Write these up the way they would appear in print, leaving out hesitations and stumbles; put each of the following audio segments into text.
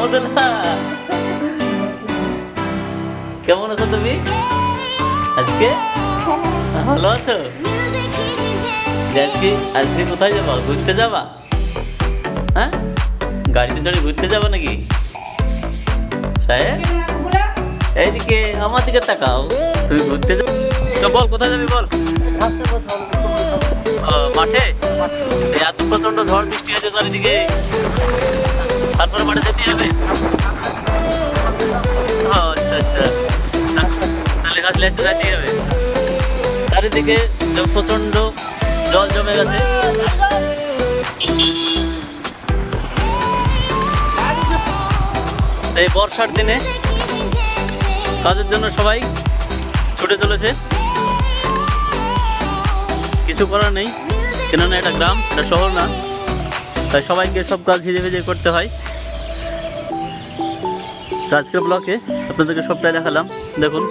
মাহমুদুল্লাহ, কেমন আছো তুমি আজকে? ভালো আছো? আজকে আজকে কোথায় যাবা? ঘুরতে যাবা? হ্যাঁ, গাড়িতে চড়ে ঘুরতে যাবা নাকি? সাহেব এইদিকে আমার দিকে তাকাও, তুমি ঘুরতে যাও তো। বল কোথায় যাবি বল। মাঠে? এত প্রচন্ড ঝড় বৃষ্টি হয়েছে চারিদিকে, তারপরে মাঠে যেতে হবে। আচ্ছা আচ্ছা, তাহলে গাছ লেটে যেতে হবে। চারিদিকে প্রচন্ড জল জমে গেছে। এই বর্ষার দিনে কাজের জন্য সবাই ছুটে চলেছে, কিছু করার নেই, কেননা এটা গ্রাম, এটা শহর না, তাই সবাইকে সব কাজ ভিজে ভিজে করতে হয়। তো আজকের ব্লকে আপনাদেরকে সবটাই দেখালাম, দেখুন।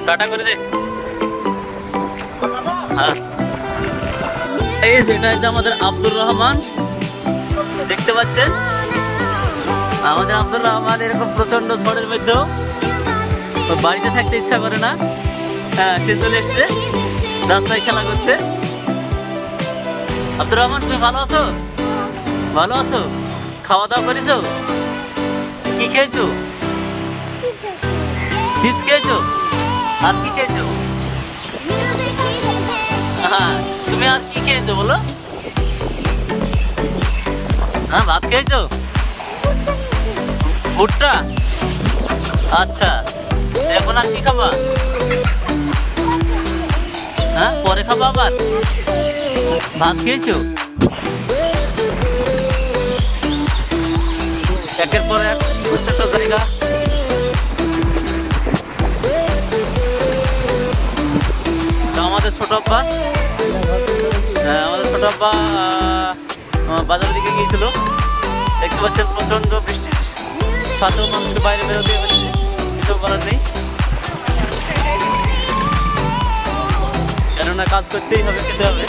টাটা করে দে। হ্যাঁ, এই যেটা হচ্ছে আমাদের আব্দুর রহমান, দেখতে পাচ্ছেন আমাদের আব্দুর রহমান এরকম প্রচন্ড ঝড়ের মধ্যেও বাড়িতে থাকতে ইচ্ছা করে না। হ্যাঁ, সে চলে এসছে রাস্তায় খেলা করতে। আব্দুর রহমান, তুমি ভালো আছো? ভালো আছো? খাওয়া দাওয়া করেছো? কি খেয়েছো? চিপস খেয়েছো? আর কি খেয়েছো? হ্যাঁ, তুমি আর কি খেয়েছো বলো? হ্যাঁ, ভাত খেয়েছো? ভুট্টা? আচ্ছা, এখন আর কি খাবা? হ্যাঁ, পরে খাবা আবার? ভাত খেয়েছো? একের পর এক প্রত্যেকটা জায়গা আমাদের ছোট আব্বা, বাজারের দিকে গিয়েছিল। দেখতে পাচ্ছেন প্রচন্ড বৃষ্টির সাথেও মানুষকে বাইরে বেরোতে হচ্ছে, কিছু করার নেই, কেননা কাজ করতেই হবে, খেতে হবে,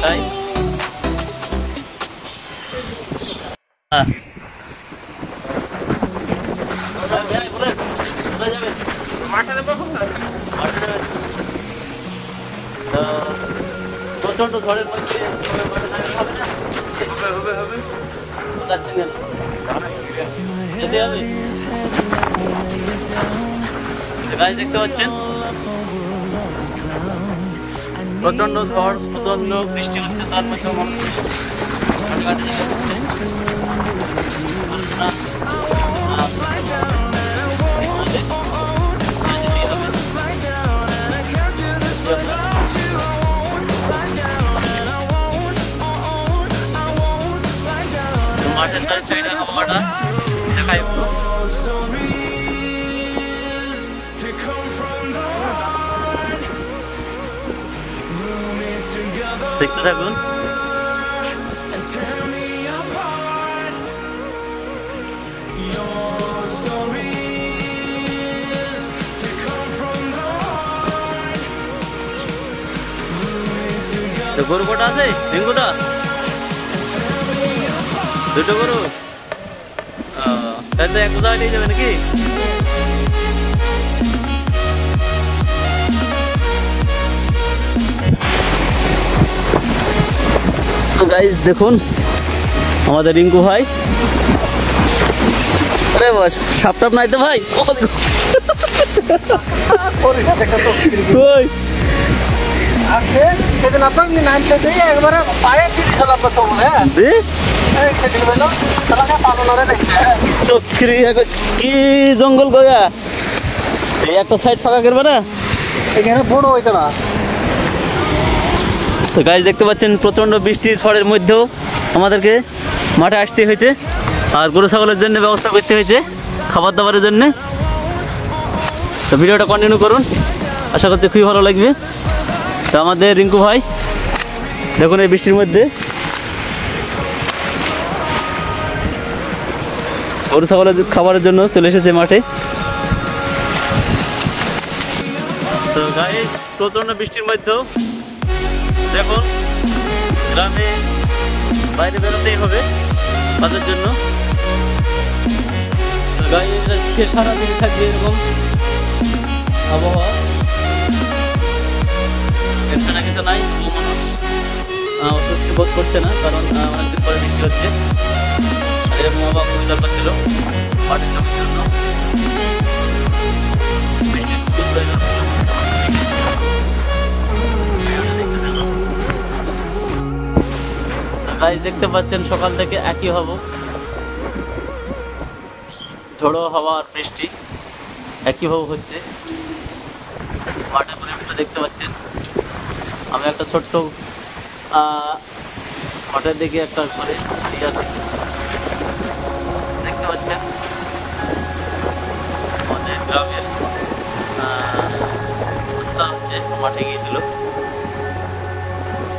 তাই। প্রচন্ড ঝড়ের মধ্যে গাছ দেখতে পাচ্ছেন, প্রচন্ড ঝড়, প্রচন্ড বৃষ্টি হচ্ছে, তার মধ্যে মাঠের চারি সাইডে হাওয়াটা দেখাই দেখতে থাকুন। গরু কটা আছে? রিঙ্গুটা দুটো গরু, তাই তো এক কোথাও নিয়ে যাবে নাকি? গাইস দেখুন আমাদের রিঙ্কু ভাই, আরে বাস সাপ টাপ নাই তো ভাই? কি জঙ্গল গয়া, এই একটা সাইড ফাঁকা করবে না, এখানে বড় হইতো না। তো গাইস দেখতে পাচ্ছেন প্রচন্ড বৃষ্টি ঝড়ের মধ্যেও আমাদেরকে মাঠে আসতে হয়েছে, আর গরু ছাগলের জন্য ব্যবস্থা করতে হয়েছে খাবার দাবারের জন্য। তো ভিডিওটা কন্টিনিউ করুন, আশা করছি খুবই ভালো লাগবে। তো আমাদের রিঙ্কু ভাই দেখুন এই বৃষ্টির মধ্যে গরু ছাগলের খাবারের জন্য চলে এসেছে মাঠে। তো গাইস প্রচন্ড বৃষ্টির মধ্যেও দেখুন গ্রামে বাইরে বেরোতেই হবে কাজের জন্য। গাইজ আজকে সারাদিন থাকবে এরকম আবহাওয়া, টেনশনে কিছু নাই। মানুষ অস্বস্তি বোধ করছে না, কারণ অনেকদিন পরে বৃষ্টি হচ্ছে। এরকম আবহাওয়া খুবই দরকার ছিল মাটির জমির জন্য, বৃষ্টির খুবই প্রয়োজন ছিল। গাইজ দেখতে পাচ্ছেন সকাল থেকে একই হবো, ঝোড়ো হাওয়া আর বৃষ্টি একইভাবে হচ্ছে। মাঠের পরিবেশটা দেখতে পাচ্ছেন। আমি একটা ছোট্ট মাঠের দিকে একটা ঘরে দিয়ে আছি, দেখতে পাচ্ছেন। আমাদের গ্রামের চা হচ্ছে, মাঠে গিয়েছিল,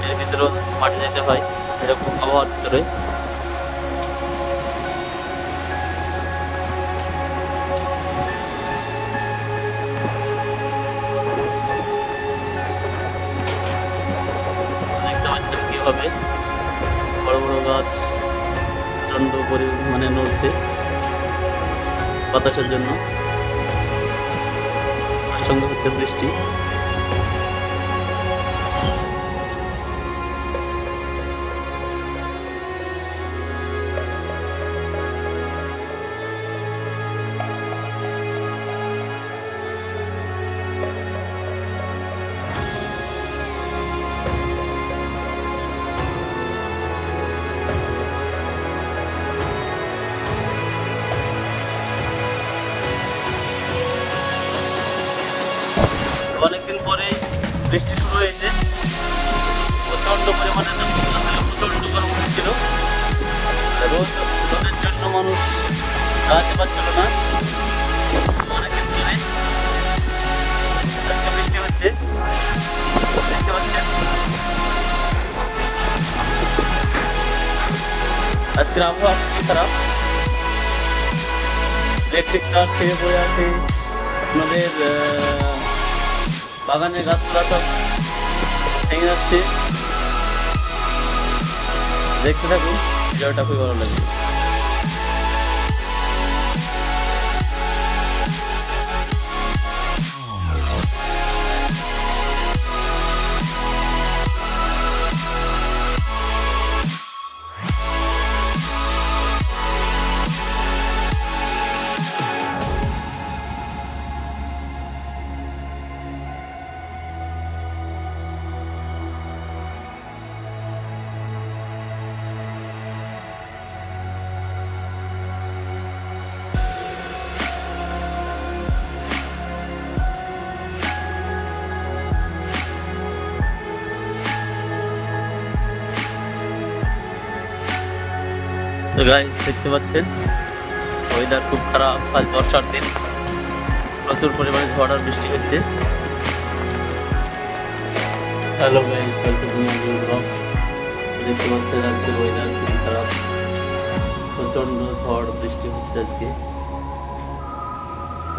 এর ভিতরেও মাঠে যেতে হয় এরকম আবহাওয়ার ভিতরে। কিভাবে বড় বড় গাছ প্রচন্ড পরিমাণে নড়ছে বাতাসের জন্য, তার সঙ্গে হচ্ছে বৃষ্টি। অনেকদিন পরে বৃষ্টি শুরু হয়েছে, প্রচন্ড পরিমাণে প্রচন্ড গরম হচ্ছিল, রোদের জন্য মানুষ দাঁড়াতে পারছিল না। অনেকদিন পরে আজকে বৃষ্টি হচ্ছে, দেখতে পাচ্ছেন। আজকের আবহাওয়া খুবই খারাপ, ইলেকট্রিক তার থেকে পড়ে আছে, আমাদের বাগানের গাছপালা সব ভেঙে যাচ্ছে। দেখতে থাকুন, ভিডিওটা খুবই ভালো লাগবে। তো গাইস দেখতে পাচ্ছেন ওয়েদার খুব খারাপ, আজ বর্ষার দিন, প্রচুর পরিমাণে ঝড় আর বৃষ্টি হচ্ছে। Hello guys, welcome to my new blog. দেখতে পাচ্ছেন আজকের ওয়েদার খুবই খারাপ, প্রচন্ড ঝড় বৃষ্টি হচ্ছে আজকে,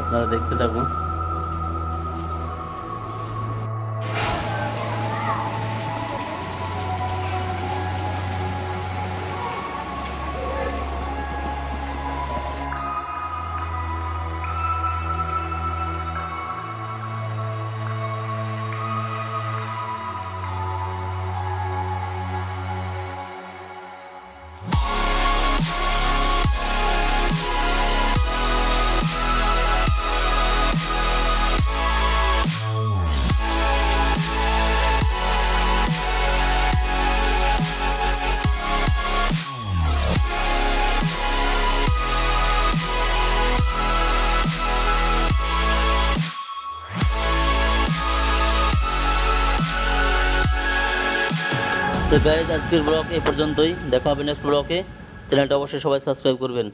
আপনারা দেখতে থাকুন। তো গাইজ আজকের ব্লগ এই পর্যন্তই, দেখা হবে নেক্সট ব্লগে। চ্যানেলটা অবশ্যই সবাই সাবস্ক্রাইব করবেন।